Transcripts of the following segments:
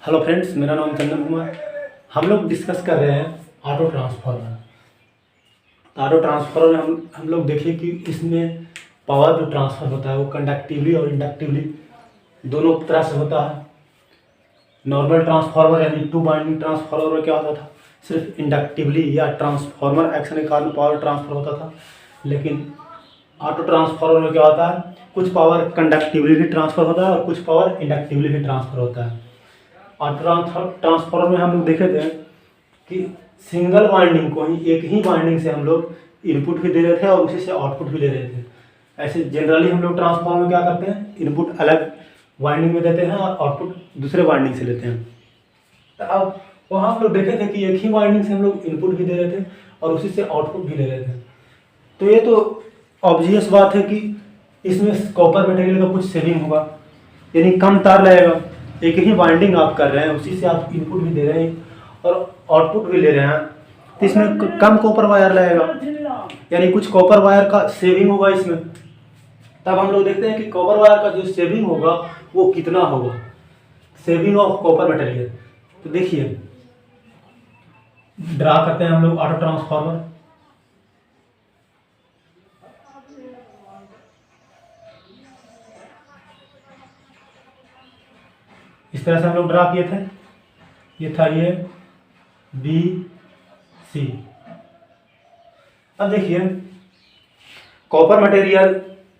Hello friends, मेरा नाम चंदन कुमार। हम लोग डिस्कस कर रहे हैं ऑटो ट्रांसफार्मर। तो ऑटो ट्रांसफार्मर में हम लोग देखें कि इसमें पावर जो ट्रांसफ़र होता है वो कंडक्टिवली और इंडक्टिवली दोनों तरह से होता है। नॉर्मल ट्रांसफार्मर यानी टू वाइंडिंग ट्रांसफार्मर में क्या होता था, सिर्फ इंडक्टिवली या ट्रांसफार्मर एक्शन के कारण पावर ट्रांसफ़र होता था। लेकिन ऑटो ट्रांसफार्मर में क्या होता है, कुछ पावर कंडक्टिवली भी ट्रांसफ़र होता है और कुछ पावर इंडक्टिवली भी ट्रांसफ़र होता है। और ट्रांसफार्मर में हम लोग देखे थे कि सिंगल वाइंडिंग को ही एक ही वाइंडिंग से हम लोग इनपुट भी दे रहे थे और उसी से आउटपुट भी ले रहे थे। ऐसे जनरली हम लोग ट्रांसफार्मर में क्या करते हैं, इनपुट अलग वाइंडिंग में देते हैं और आउटपुट दूसरे वाइंडिंग से लेते हैं। तो अब वहाँ हम लोग देखे थे कि एक ही वाइंडिंग से हम लोग इनपुट भी दे रहे थे और उसी से आउटपुट भी ले रहे थे। तो ये तो ऑब्वियस बात है कि इसमें कॉपर मटेरियल का कुछ सेविंग होगा, यानी कम तार लगेगा। एक ही वाइंडिंग आप कर रहे हैं, उसी से आप इनपुट भी दे रहे हैं और आउटपुट भी ले रहे हैं, तो इसमें कम कॉपर वायर लगेगा, यानी कुछ कॉपर वायर का सेविंग होगा इसमें। तब हम लोग देखते हैं कि कॉपर वायर का जो सेविंग होगा वो कितना होगा, सेविंग ऑफ कॉपर मटेरियल। तो देखिए, ड्रा करते हैं हम लोग ऑटो ट्रांसफार्मर। इस तरह से हम लोग ड्रा किए थे। ये था ये बी सी। अब देखिए, कॉपर मटेरियल,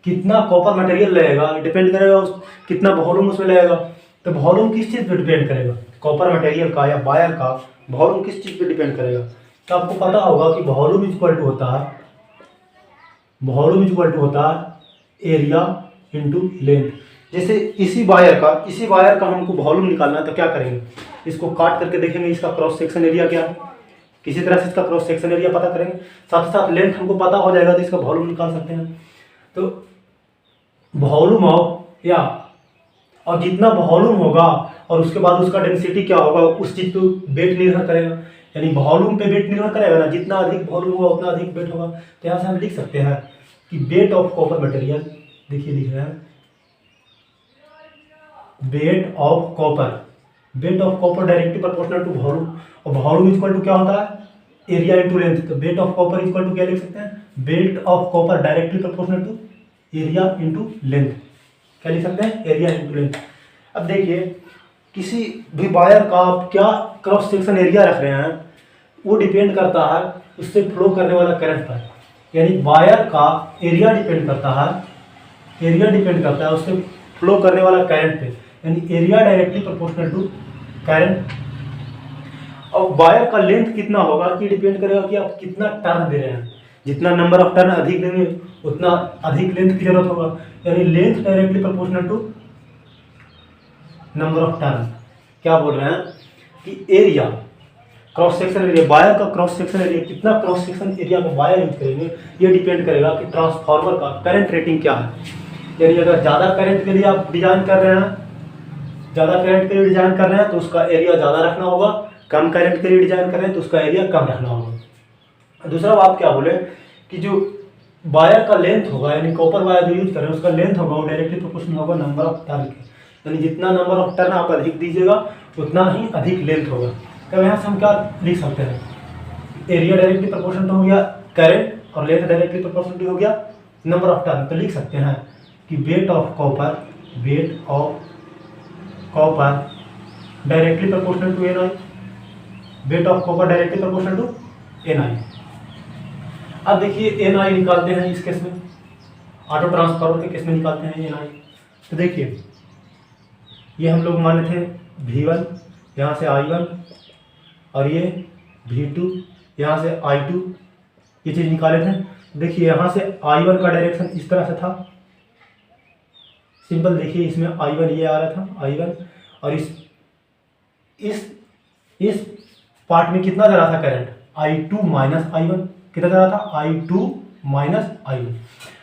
कितना कॉपर मटेरियल लगेगा डिपेंड करेगा उस कितना वॉल्यूम उसमें लगेगा। तो वॉल्यूम किस चीज़ पे डिपेंड करेगा, कॉपर मटेरियल का या वायर का वॉल्यूम किस चीज़ पे डिपेंड करेगा। तो आपको पता होगा कि वॉल्यूम इक्वल टू होता है एरिया इंटू लेंथ। जैसे इसी वायर का हमको वॉल्यूम निकालना है, तो क्या करेंगे, इसको काट करके देखेंगे इसका क्रॉस सेक्शन एरिया क्या है, किसी तरह से इसका क्रॉस सेक्शन एरिया पता करेंगे, साथ साथ लेंथ हमको पता हो जाएगा तो इसका वॉल्यूम निकाल सकते हैं। तो वॉल्यूम ऑफ या और जितना वॉल्यूम होगा और उसके बाद उसका डेंसिटी क्या होगा, उस चीज़ पे वेट निर्भर करेगा। यानी वॉल्यूम पे वेट निर्भर करेगा ना, जितना अधिक वॉल्यूम होगा उतना अधिक वेट होगा। तो यहाँ से हम लिख सकते हैं कि वेट ऑफ कॉपर मटेरियल, देखिए लिख रहे हैं weight of copper directly proportional to volume, और वॉल्यूम इक्वल टू क्या होता है, एरिया इंटू लेंथ। तो weight of copper equal to क्या लिख सकते हैं, weight of copper directly proportional to area into length. क्या लिख सकते हैं, एरिया इंटू लेंथ। अब देखिए, किसी भी वायर का आप क्या क्रॉस सेक्शन एरिया रख रहे हैं वो डिपेंड करता है उससे फ्लो करने वाला करंट पर। यानी वायर का एरिया डिपेंड करता है उससे फ्लो करने वाला करंट पे, यानी area directly proportional to current. और वायर का लेंथ कितना होगा कि डिपेंड करेगा कि आप कितना टर्न दे रहे हैं। जितना नंबर ऑफ टर्न अधिक देंगे उतना अधिक लेंथ की जरूरत होगा, यानी length directly proportional to number of turn. क्या बोल रहे हैं कि area, cross section area, wire का क्रॉस सेक्शन एरिया, कितना क्रॉस सेक्शन एरिया का वायर यूज करेंगे ये डिपेंड करेगा कि ट्रांसफार्मर का करंट रेटिंग क्या है। यानी अगर ज़्यादा करंट के लिए आप डिजाइन कर रहे हैं, तो उसका एरिया ज़्यादा रखना होगा। कम करंट के लिए डिजाइन कर रहे हैं तो उसका एरिया कम रखना होगा। दूसरा बात क्या बोले कि जो वायर का लेंथ होगा, यानी कॉपर वायर जो यूज कर रहे हैं उसका लेंथ होगा वो डायरेक्टली प्रोपोर्शनल होगा नंबर ऑफ टर्न के। यानी जितना नंबर ऑफ टर्न आप अधिक दीजिएगा उतना ही अधिक लेंथ होगा। तो यहाँ से हम क्या लिख सकते हैं, एरिया डायरेक्टली प्रोपोर्शनल हो गया करंट और लेंथ डायरेक्टली प्रोपोर्शनल हो गया नंबर ऑफ टर्न। तो लिख सकते हैं कि weight of copper directly proportional to N I, weight of copper directly proportional to N I. अब देखिए एन आई निकालते हैं इस केस में, ऑटो ट्रांसफार्मर के केस में निकालते हैं एन आई। तो देखिए, ये हम लोग माने थे V1, यहाँ से I1 और ये V2, यहाँ से I2, ये चीज़ निकाले थे। देखिए यहाँ से I1 का डायरेक्शन इस तरह से था, सिंपल। देखिए इसमें I1 ये आ रहा था I1, और इस पार्ट में कितना जा रहा था करंट, I2 माइनस I1, कितना जा रहा था I2 माइनस I1।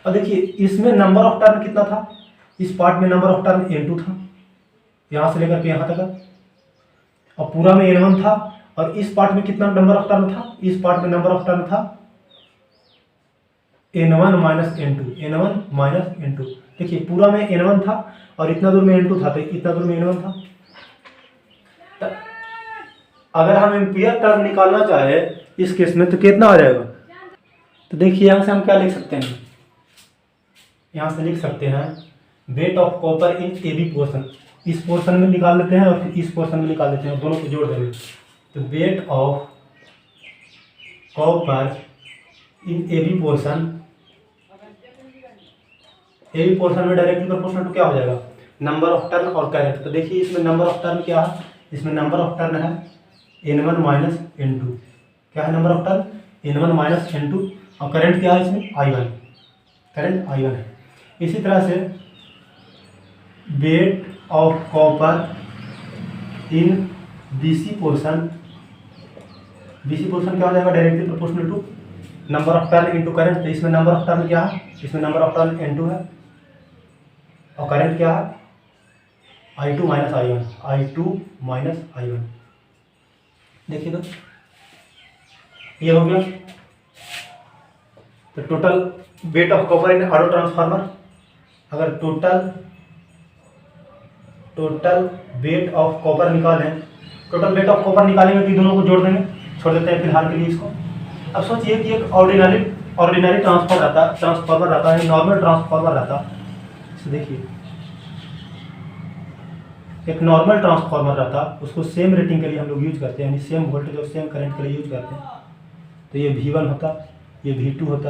और देखिए इसमें नंबर ऑफ टर्न कितना था, इस पार्ट में नंबर ऑफ टर्न N2 था, यहाँ से लेकर के यहाँ तक, और पूरा में N1 था। और इस पार्ट में कितना नंबर ऑफ टर्न था, इस पार्ट में नंबर ऑफ टर्न था N1 माइनस N2। देखिए पूरा में N1 था और इतना दूर में N2 था, तो इतना दूर में N1 था। तो अगर हम एम्पियर टर्म निकालना चाहे इस केस में तो कितना आ जाएगा? तो देखिए यहाँ से हम क्या लिख सकते हैं, यहाँ से लिख सकते हैं weight of copper in A B portion. इस पोर्शन में निकाल लेते हैं और फिर इस पोर्शन में निकाल लेते हैं, दोनों को जोड़ देंगे। तो weight of copper in A B portion, A B portion में डायरेक्टली प्रोपोर्शनल टू क्या हो जाएगा? नंबर ऑफ टर्न और करंट। तो देखिए इसमें नंबर ऑफ टर्न क्या है? इसमें नंबर ऑफ टर्न है N1 माइनस N2। क्या है number of turn? N1 minus N2। और करंट क्या है इसमें? I1, करंट I1 है। इसी तरह से weight of copper in BC portion, BC portion क्या हो जाएगा? Directly proportional to number of turn into current. तो इसमें नंबर ऑफ टर्न क्या है? इसमें नंबर ऑफ टर्न N2 है और करंट क्या है? I2 minus I1, I2 minus I1। देखिए तो ये हो गया। तो total weight of copper in auto transformer, अगर टोटल वेट ऑफ कॉपर निकालें, टोटल वेट ऑफ कॉपर निकालेंगे तो दोनों को जोड़ देंगे, छोड़ देते हैं फिलहाल के लिए इसको। अब सोचिए कि एक ऑर्डिनरी ट्रांसफार्मर रहता है, नॉर्मल ट्रांसफार्मर रहता है। देखिए एक नॉर्मल ट्रांसफार्मर रहता, उसको सेम रेटिंग के लिए हम लोग यूज करते हैं, यानी सेम वोल्टेज और सेम करंट के लिए यूज करते हैं। तो ये V1 होता, ये V2 होता,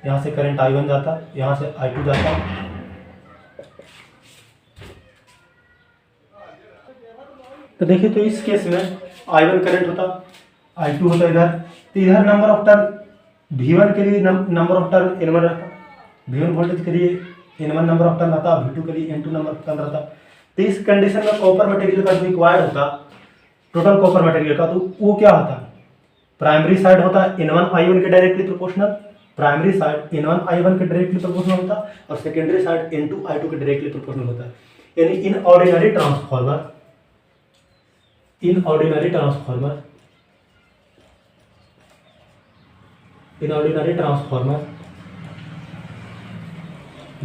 यहाँ से करंट I1 जाता, यहाँ से I2 जाता। तो देखिए तो इस केस में I1 करंट होता, I2 होता इधर। तो इधर नंबर ऑफ टर्न V1 के लिए नंबर ऑफ टर्न N1 रहता, V1 वोल्टेज के लिए N1 नंबर ऑफ टर्न रहता, V2 के लिए N2 नंबर ऑफ टर्न रहता। तो इस कंडीशन में कॉपर मटेरियल का जो रिक्वायर्ड होता, टोटल कॉपर मटेरियल का, तो वो क्या होता? प्राइमरी साइड होता N1 I1 के directly proportional, primary side N1 I1 के डायरेक्टली प्रोपोर्शनल होता और सेकेंडरी साइड N2 I2 के डायरेक्टली प्रोपोर्शनल होता है। यानी in ordinary transformer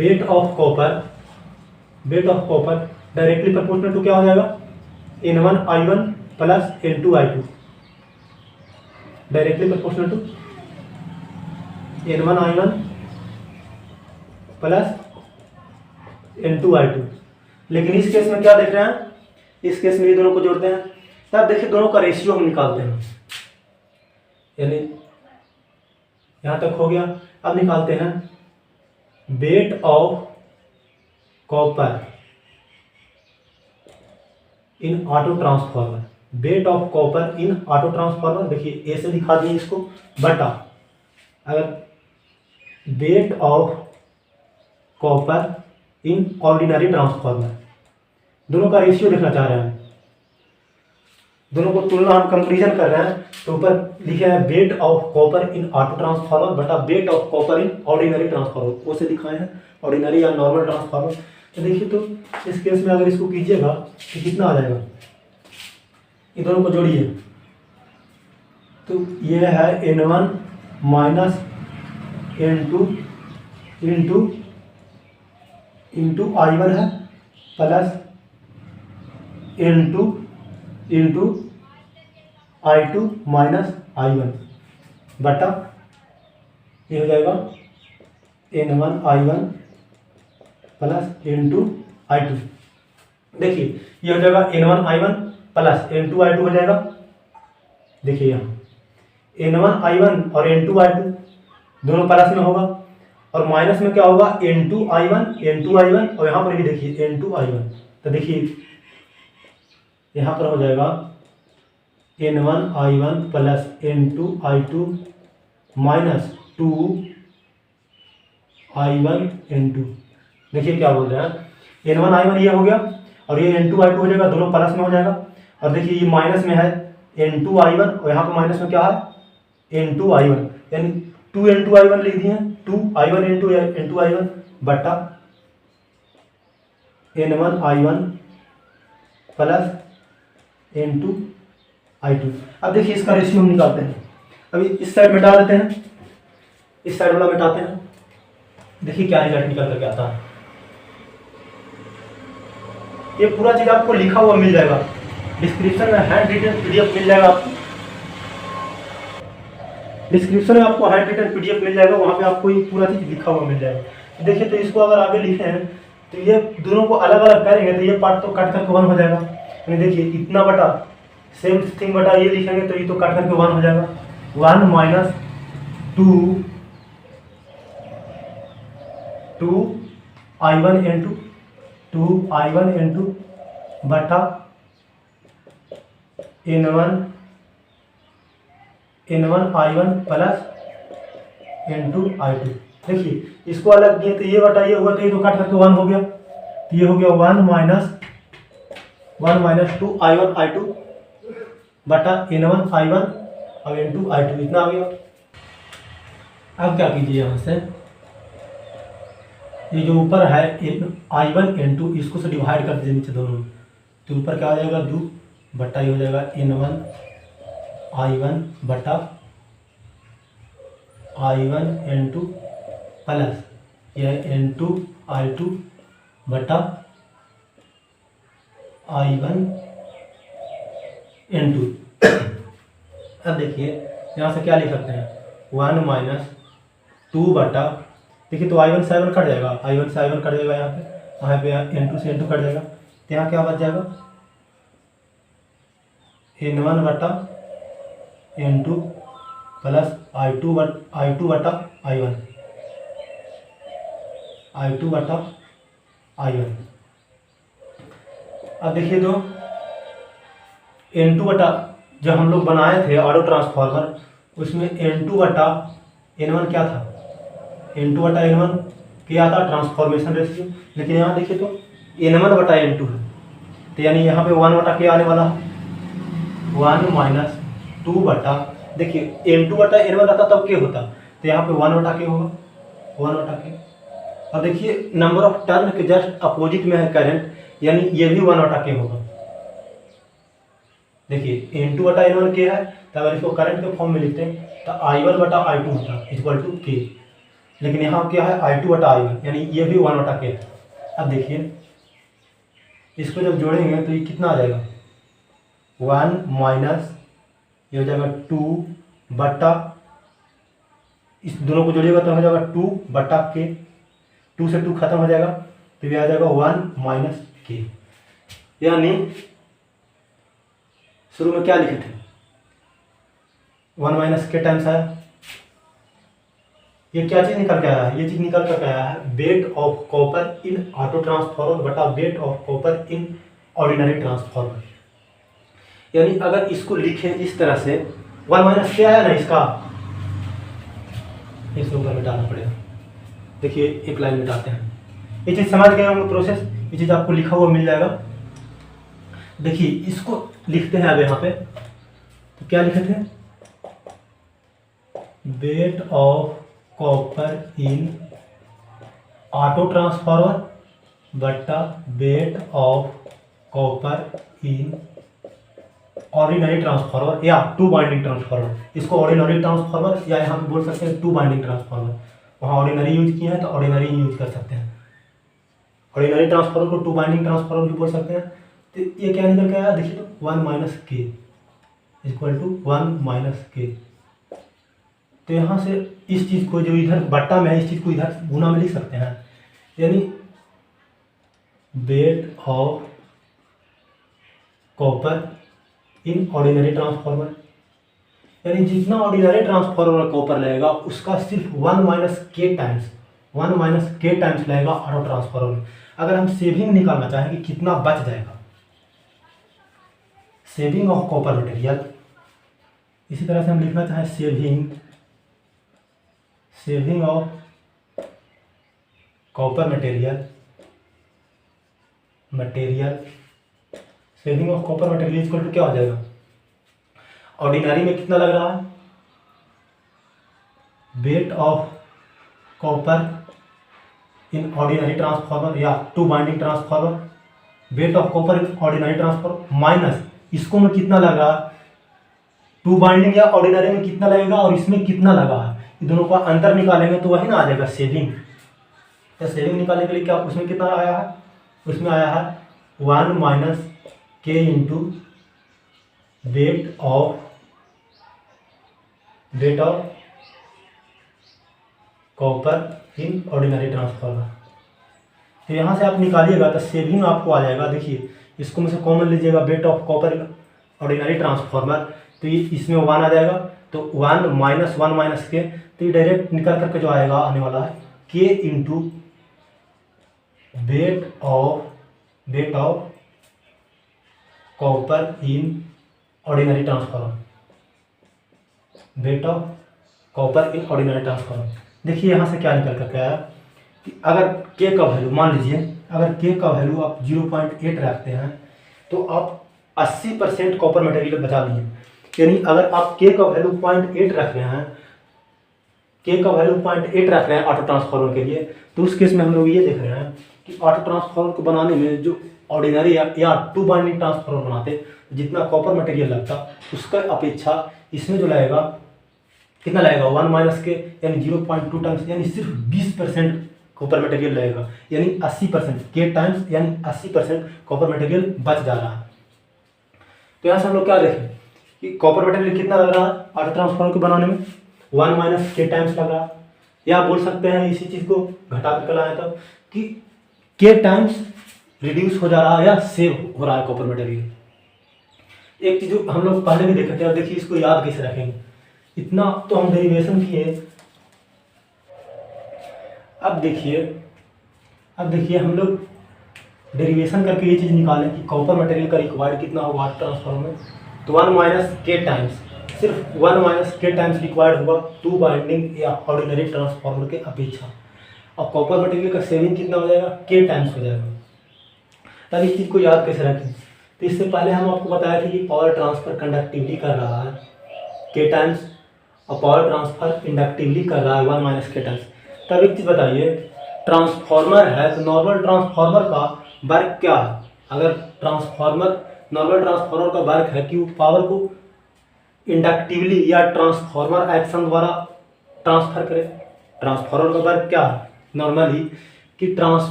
weight of copper directly proportional to क्या हो जाएगा? N1 I1 plus N2 I2, directly proportional to N1 I1 plus N2 I2। लेकिन इस केस में क्या देख रहे हैं? इस केस में ये दोनों को जोड़ते हैं, तब देखिए दोनों का रेशियो हम निकालते हैं। यानी यहां तक हो गया। अब निकालते हैं weight of copper in auto transformer, weight of copper in auto transformer. देखिए ए से दिखा दिए इसको, बटा अगर wait of copper in ordinary transformer, दोनों का रेशियो देखना चाह रहे हैं, दोनों को तुलना हम कंपेरिजन कर रहे हैं। तो ऊपर लिखा है weight of copper in auto transformer बटा weight of copper in ordinary transformer, वो से दिखाए हैं ऑर्डिनरी या नॉर्मल ट्रांसफार्मर। तो देखिए तो इस केस में अगर इसको कीजिएगा तो कितना आ जाएगा? ये दोनों को जोड़िए तो ये है N1 minus N2 into I1 है plus N2 into I2 minus I1 बटा ये हो जाएगा N1 I1 plus N2 I2। देखिए ये हो जाएगा N1 I1 plus N2 I2 हो जाएगा। देखिए यहाँ N1 I1 और N2 I2 दोनों प्लस में होगा और माइनस में क्या होगा? N2 I1 और यहाँ पर भी देखिए N2 I1। तो देखिए यहाँ पर हो जाएगा N1 I1 plus N2 I2 minus 2 I1 N2। देखिए क्या बोल रहे हैं, N1 I1 ये हो गया और ये N2 I2 हो जाएगा, दोनों प्लस में हो जाएगा। और देखिए ये माइनस में है N2 I1 और यहाँ पर माइनस में क्या है? N2 I1, यानी 2 N2 I1 लिख दिए, 2 I1 N2 I1 बटा N1 I1 plus N2 I2। अब देखिए इसका रेशियो हम निकालते हैं। अभी इस साइड मिटा देते हैं, इस साइड वाला मिटाते हैं। देखिए क्या रिजल्ट निकल करके आता है। ये पूरा चीज आपको लिखा हुआ मिल जाएगा, डिस्क्रिप्शन में हैंड रिटन PDF मिल जाएगा आपको। डिस्क्रिप्शन में आपको हैंड रिटन PDF मिल जाएगा, वहाँ पे आपको ये पूरा चीज़ लिखा हुआ मिल जाएगा। देखिए तो इसको अगर आगे लिखे हैं तो ये दोनों को अलग अलग करेंगे तो ये पार्ट तो कट करके 1 हो जाएगा। यानी देखिए इतना बटा सेम थिंग बटा ये लिखेंगे तो ये तो कट करके 1 हो जाएगा। 1 minus 2I1 into 2I1 into बटा N1I1 प्लस N2 I2। देखिए इसको अलग किए तो ये बटा ये हुआ तो ये तो काट करके 1 हो गया, तो ये हो गया 1 माइनस 2I1 I2 बटा N1I1 और N2 I2, इतना आ गया। अब क्या कीजिए यहाँ से ये जो ऊपर है I1 N2 इसको से डिवाइड कर दीजिए नीचे दोनों में, तो ऊपर क्या आ जाएगा 2 बटा ये हो जाएगा N1I1 बटा I1 N2 प्लस यह N2 I2 बटा I1 N2। अब देखिए यहाँ से क्या लिख सकते हैं 1 माइनस 2 बटा, देखिए तो I1 से I1 कट जाएगा, I1 से I1 कट जाएगा, यहाँ पे N2 से N2 कट जाएगा, तो यहाँ क्या बच जाएगा N1 बटा N2 प्लस I2 बटा I1 बटा I1। अब देखिए तो N2 बटा जब हम लोग बनाए थे ऑटो ट्रांसफार्मर उसमें N2 बटा N1 क्या था, N2 बटा N1 क्या था ट्रांसफॉर्मेशन रेशियो, लेकिन यहाँ देखिए तो N1 बटा N2 है, तो यानी यहाँ पे 1 बटा क्या आने वाला है 1 माइनस 2 बटा, देखिए N2 बटा N1 आता तब क्या होता, तो यहाँ पे 1 बटा क्या होगा 1 बटा क्या। और देखिए नंबर ऑफ टर्न के जस्ट अपोजिट में है करंट, यानी ये भी 1 बटा क्या होगा। देखिए N2 बटा N1 क्या है, तो अगर इसको करंट के फॉर्म में लिखते हैं तो I1 बटा I2 होता इक्वल टू K, लेकिन यहाँ क्या है I2 बटा I1, यानी ये भी 1 बटा K है। अब देखिए इसको जब जोड़ेंगे तो ये कितना आ जाएगा 1 माइनस ये हो जाएगा 2 बटा, इस दोनों को जोड़िएगा तो हो जाएगा 2 बटा K, 2 से 2 खत्म हो जाएगा तो ये आ जाएगा 1 माइनस K। यानी शुरू में क्या लिखे थे 1 माइनस K टाइम्स आया, ये क्या चीज़ निकल के आया है, ये चीज़ निकल कर आया है weight of copper in auto transformer बटा weight of copper in ordinary transformer. यानी अगर इसको लिखें इस तरह से 1 माइनस K आया ना इसका, इसके ऊपर मिटाना पड़ेगा। देखिए एक लाइन मिटाते हैं, ये चीज़ समझ गए होंगे प्रोसेस, ये चीज़ आपको लिखा हुआ मिल जाएगा। देखिए इसको लिखते हैं अब यहाँ पे, तो क्या लिखे थे weight of copper in auto transformer बटा weight of copper in ordinary transformer या 2 बाइंडिंग ट्रांसफार्मर। इसको ऑर्डिनरी ट्रांसफार्मर या यहाँ पे बोल सकते हैं 2 बाइंडिंग ट्रांसफार्मर, वहाँ ऑर्डिनरी यूज किए हैं तो ऑर्डिनरी यूज कर सकते हैं। ऑर्डिनरी ट्रांसफार्मर को 2 बाइंडिंग ट्रांसफार्मर भी बोल सकते हैं। तो ये क्या निकल के आया, देखिए तो 1 minus K equal to 1 minus K। तो यहाँ से इस चीज़ को जो इधर बट्टा में है इस चीज़ को इधर गुना में लिख सकते हैं, यानी wait of copper in ordinary transformer, यानी जितना ऑर्डिनरी ट्रांसफार्मर कॉपर लगेगा उसका सिर्फ 1 माइनस K टाइम्स लगेगा ऑटो ट्रांसफार्मर। अगर हम सेविंग निकालना चाहें कि कितना बच जाएगा, सेविंग ऑफ कॉपर मटेरियल, इसी तरह से हम लिखना चाहें saving of copper material saving of copper material equal to क्या हो जाएगा, ऑर्डिनरी में कितना लग रहा है weight of copper in ordinary transformer या 2 binding transformer, weight of copper in ordinary transformer minus इसको में कितना लगा 2 बाइंडिंग या ऑर्डिनरी में कितना लगेगा और इसमें कितना लगा है, ये दोनों का अंतर निकालेंगे तो वही ना आ जाएगा सेविंग। तो सेविंग निकालने के लिए क्या उसमें कितना आया है, उसमें आया है 1 minus K into weight of copper in ordinary transformer. तो यहाँ से आप निकालिएगा तो सेविंग आपको आ जाएगा। देखिए इसको में से कॉमन लीजिएगा, wait of copper in ordinary transformer, तो ये इसमें 1 आ जाएगा, तो 1 माइनस 1 माइनस के, तो ये डायरेक्ट निकल करके जो आएगा आने वाला है के into weight of copper in ordinary transformer, weight of copper in ordinary transformer. देखिए यहाँ से क्या निकल करके आया कि अगर के का वैल्यू मान लीजिए, अगर के का वैल्यू आप 0.8 रखते हैं तो आप 80% कॉपर मटेरियल बचा लिए। यानी अगर आप के का वैल्यू 0.8 रख रहे हैं, के का वैल्यू 0.8 रख रहे हैं ऑटो ट्रांसफार्मर के लिए, तो उस केस में हम लोग ये देख रहे हैं कि ऑटो ट्रांसफार्मर को बनाने में जो ऑर्डिनरी या 2 बाइंडिंग ट्रांसफार्मर बनाते जितना कॉपर मटेरियल लगता उसका अपेक्षा इसमें जो लगेगा कितना लगेगा 1 माइनस के, यानी 0.2 टाइम्स, यानी सिर्फ 20% कॉपर मटेरियल लगेगा, यानी 80% के टाइम्स, यानी 80% कॉपर मटेरियल बच जा रहा है। तो यहाँ से हम लोग क्या देखें कि कॉपर मटेरियल कितना लग रहा है ऑटो ट्रांसफार्मर को बनाने में, 1 माइनस के टाइम्स लग रहा है। या आप बोल सकते हैं इसी चीज़ को घटा कर लाए तब कि के टाइम्स रिड्यूस हो जा रहा है या सेव हो रहा है कॉपर मटेरियल। एक चीज़ जो हम लोग पहले भी देखे थे, और देखिए इसको याद कैसे रखेंगे, इतना तो हम डेरिवेशन किए। अब देखिए हम लोग डेरिवेशन करके ये चीज़ निकालें कि कॉपर मटेरियल का रिक्वायर्ड कितना होगा ट्रांसफार्मर में, तो 1 माइनस के टाइम्स, सिर्फ 1 माइनस के टाइम्स रिक्वायर्ड होगा 2 बाइंडिंग या ऑर्डिनरी ट्रांसफार्मर के अपेक्षा। और कॉपर मटेरियल का सेविंग कितना हो जाएगा, के टाइम्स हो जाएगा। तब इस चीज़ को याद कैसे रखें, तो इससे पहले हम आपको बताया था कि पावर ट्रांसफर कंडक्टिवली कर रहा है के टाइम्स, और पावर ट्रांसफर इंडक्टिवली कर रहा है 1 माइनस के टाइम्स। तब एक चीज़ बताइए, ट्रांसफार्मर है तो नॉर्मल ट्रांसफार्मर का वर्क क्या है। अगर नॉर्मल ट्रांसफार्मर का वर्क है कि वो पावर को इंडक्टिवली या ट्रांसफार्मर एक्शन द्वारा ट्रांसफर करे। ट्रांसफार्मर का वर्क क्या है नॉर्मली कि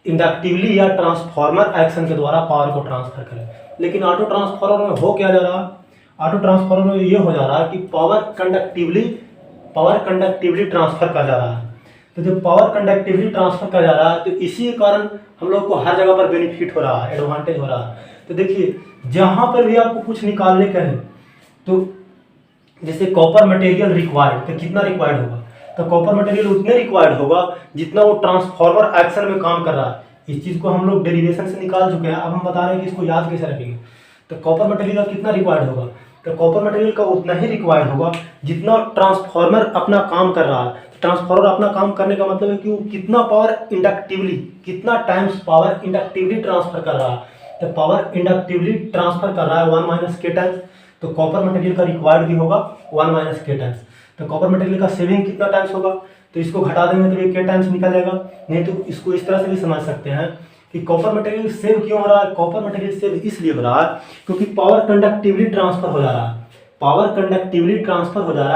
इंडक्टिवली या ट्रांसफार्मर एक्शन के द्वारा पावर को ट्रांसफर करे। लेकिन ऑटो ट्रांसफार्मर में हो क्या जा रहा है, ऑटो ट्रांसफार्मर में ये हो जा रहा है कि पावर कंडक्टिवली ट्रांसफर कर जा रहा है। तो जब पावर कंडक्टिवली ट्रांसफर कर जा रहा है तो इसी कारण हम लोग को हर जगह पर बेनिफिट हो रहा है, एडवांटेज हो रहा है। तो देखिए जहाँ पर भी आपको कुछ निकालने का है, तो जैसे कॉपर मटेरियल रिक्वायर्ड, तो कितना रिक्वायर्ड होगा, तो कॉपर मटेरियल उतने रिक्वायर्ड होगा जितना वो ट्रांसफार्मर एक्शन में काम कर रहा है। इस चीज़ को हम लोग डेरिवेशन से निकाल चुके हैं, अब हम बता रहे हैं कि इसको याद कैसे रखेंगे। तो कॉपर मटेरियल का कितना रिक्वायर्ड होगा, तो कॉपर मटेरियल का उतना ही रिक्वायर्ड होगा जितना ट्रांसफार्मर अपना काम कर रहा है। ट्रांसफार्मर अपना काम करने का मतलब है कि वो कितना टाइम्स पावर इंडक्टिवली ट्रांसफर कर रहा है। तो पावर इंडक्टिवली ट्रांसफर कर रहा है 1 माइनस के टाइम्स, तो कॉपर मटेरियल का रिक्वायर्ड भी होगा 1 माइनस के टाइम्स। तो कॉपर मटेरियल का सेविंग कितना टाइम्स होगा, तो इसको घटा देंगे तो ये के टाइम्स निकल जाएगा। नहीं तो इसको इस तरह से भी समझ सकते हैं कि कॉपर मटेरियल सेव क्यों हो रहा है। कॉपर मटेरियल सेव इसलिए हो रहा है क्योंकि पावर कंडक्टिवली ट्रांसफर हो जा रहा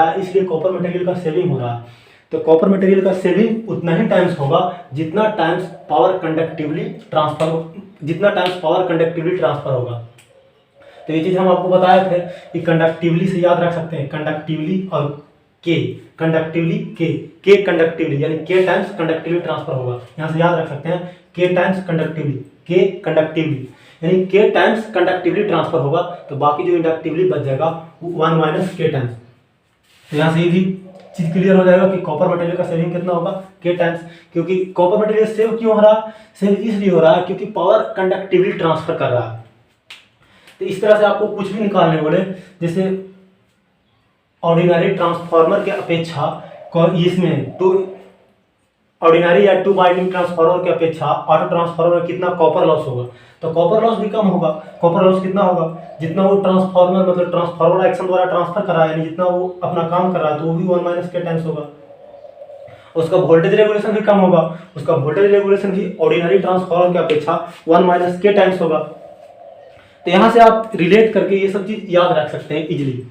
है, इसलिए कॉपर मटेरियल का सेविंग हो रहा है। तो कॉपर मटेरियल का सेविंग उतना ही टाइम्स होगा जितना टाइम्स पावर कंडक्टिवली ट्रांसफर होगा। तो ये चीज़ हम आपको बताए थे कि कंडक्टिवली से याद रख सकते हैं, कंडक्टिवली और कंडक्टिवली यानी के टाइम्स कंडक्टिवली ट्रांसफर होगा। यहाँ से याद रख सकते हैं के टाइम्स कंडक्टिवली यानी के टाइम्स कंडक्टिवली ट्रांसफर होगा, तो बाकी जो इंडक्टिवली बच जाएगा वो 1 माइनस के टाइम्स। तो यहाँ से ये भी चीज़ क्लियर हो जाएगा कि कॉपर मटेरियल का सेविंग कितना होगा के टाइम्स। क्योंकि कॉपर मटेरियल सेव क्यों हो रहा है, सेव इसलिए हो रहा है क्योंकि पावर कंडक्टिवली ट्रांसफर कर रहा है। तो इस तरह से आपको कुछ भी निकालने बोले, जैसे ऑर्डिनरी ट्रांसफार्मर के अपेक्षा इसमें ऑर्डिनरी या 2 बाइंडिंग ट्रांसफार्मर के अपेक्षा ऑटो ट्रांसफार्मर में कितना कॉपर लॉस होगा, तो कॉपर लॉस भी कम होगा। कॉपर लॉस कितना होगा, जितना वो ट्रांसफार्मर एक्शन द्वारा ट्रांसफर कर रहा है, यानी जितना वो अपना काम कर रहा है, तो वो भी 1 माइनस के टाइम्स होगा। उसका वोल्टेज रेगुलेशन भी कम होगा, उसका वोल्टेज रेगुलेशन भी ऑर्डिनरी ट्रांसफार्मर के अपेक्षा 1 माइनस के टाइम्स होगा। तो यहाँ से आप रिलेट करके ये सब चीज़ याद रख सकते हैं इजीली।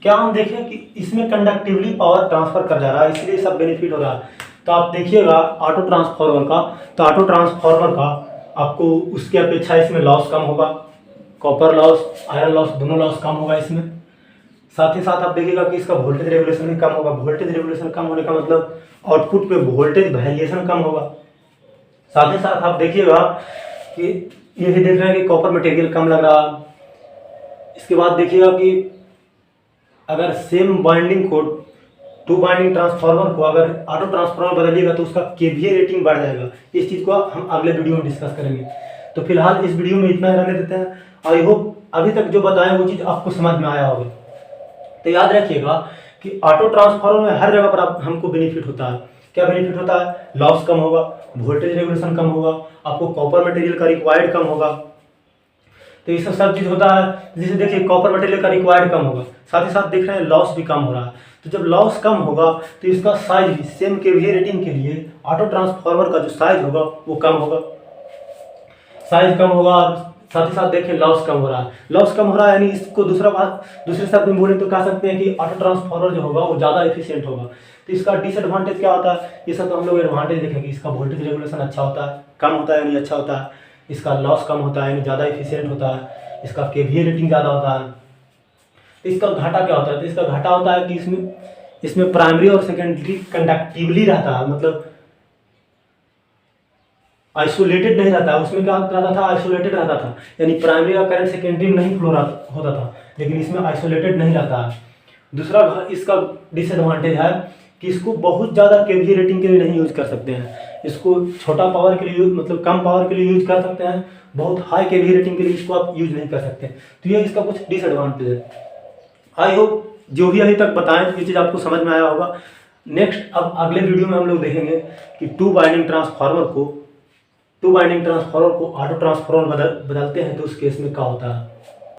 क्या हम देखें कि इसमें कंडक्टिवली पावर ट्रांसफर कर जा रहा है, इसलिए सब बेनिफिट हो रहा है। तो आप देखिएगा ऑटो ट्रांसफार्मर का, आपको उसके अपेक्षा इसमें लॉस कम होगा, कॉपर लॉस, आयरन लॉस, दोनों लॉस कम होगा इसमें। साथ ही साथ आप देखिएगा कि इसका वोल्टेज रेगुलेशन भी कम होगा। वोल्टेज रेगुलेशन कम होने का मतलब आउटपुट पे वोल्टेज वेरिएशन कम होगा। साथ ही साथ आप देखिएगा कि ये भी देख रहे हैं कि कॉपर मटेरियल कम लग रहा है। इसके बाद देखिएगा कि अगर सेम बाइंडिंग को 2 बाइंडिंग ट्रांसफार्मर को अगर ऑटो ट्रांसफार्मर बदलिएगा तो उसका केवीए रेटिंग बढ़ जाएगा। इस चीज़ को हम अगले वीडियो में डिस्कस करेंगे। तो फिलहाल इस वीडियो में इतना ही रहने देते हैं। आई होप अभी तक जो बताया वो चीज़ आपको समझ में आया होगा। तो याद रखिएगा कि ऑटो ट्रांसफार्मर में हर जगह पर आप हमको बेनिफिट होता है। क्या बेनिफिट होता है? लॉस कम होगा, वोल्टेज रेगुलेशन कम होगा, आपको कॉपर मटेरियल का रिक्वायर्ड कम होगा। तो ये सब चीज़ होता है। जैसे देखिए कॉपर मटेरियल का रिक्वायर्ड कम होगा, साथ ही साथ देख रहे हैं लॉस भी कम हो रहा है। तो जब लॉस कम होगा तो इसका साइज भी सेम केवीए रेटिंग के लिए ऑटो ट्रांसफार्मर का जो साइज होगा वो कम होगा, साइज कम होगा। साथ ही साथ देखिए लॉस कम हो रहा है। लॉस कम हो रहा है यानी इसको दूसरे शब्द में बोले तो कह सकते हैं कि ऑटो ट्रांसफार्मर जो होगा वो ज़्यादा एफिशिएंट होगा। तो इसका डिसएडवांटेज क्या होता है? ये सब तो हम लोग एडवांटेज देखेंगे। इसका वोल्टेज रेगुलेशन अच्छा होता है, कम होता है यानी अच्छा होता है। इसका लॉस कम होता है यानी ज़्यादा एफिशिएंट होता है। इसका केवीए रेटिंग ज़्यादा होता है। तो इसका घाटा क्या होता है? तो इसका घाटा होता है कि इसमें प्राइमरी और सेकेंडरी कंडक्टिवली रहता है, मतलब आइसोलेटेड नहीं रहता है। उसमें क्या रहता था? आइसोलेटेड रहता था, यानी प्राइमरी का करंट सेकेंडरी में नहीं फ्लो होता था, लेकिन इसमें आइसोलेटेड नहीं रहता है। दूसरा इसका डिसएडवांटेज है कि इसको बहुत ज़्यादा केवीए रेटिंग के लिए नहीं यूज कर सकते हैं। इसको छोटा पावर के लिए मतलब कम पावर के लिए यूज कर सकते हैं, बहुत हाई केवीए रेटिंग के लिए इसको आप यूज नहीं कर सकते। तो ये इसका कुछ डिसएडवांटेज है। आई होप जो भी अभी तक बताएं ये चीज़ आपको समझ में आया होगा। नेक्स्ट अब अगले वीडियो में हम लोग देखेंगे कि 2 बाइंडिंग ट्रांसफार्मर को ऑटो ट्रांसफार्मर बदलते हैं तो उस केस में क्या होता है।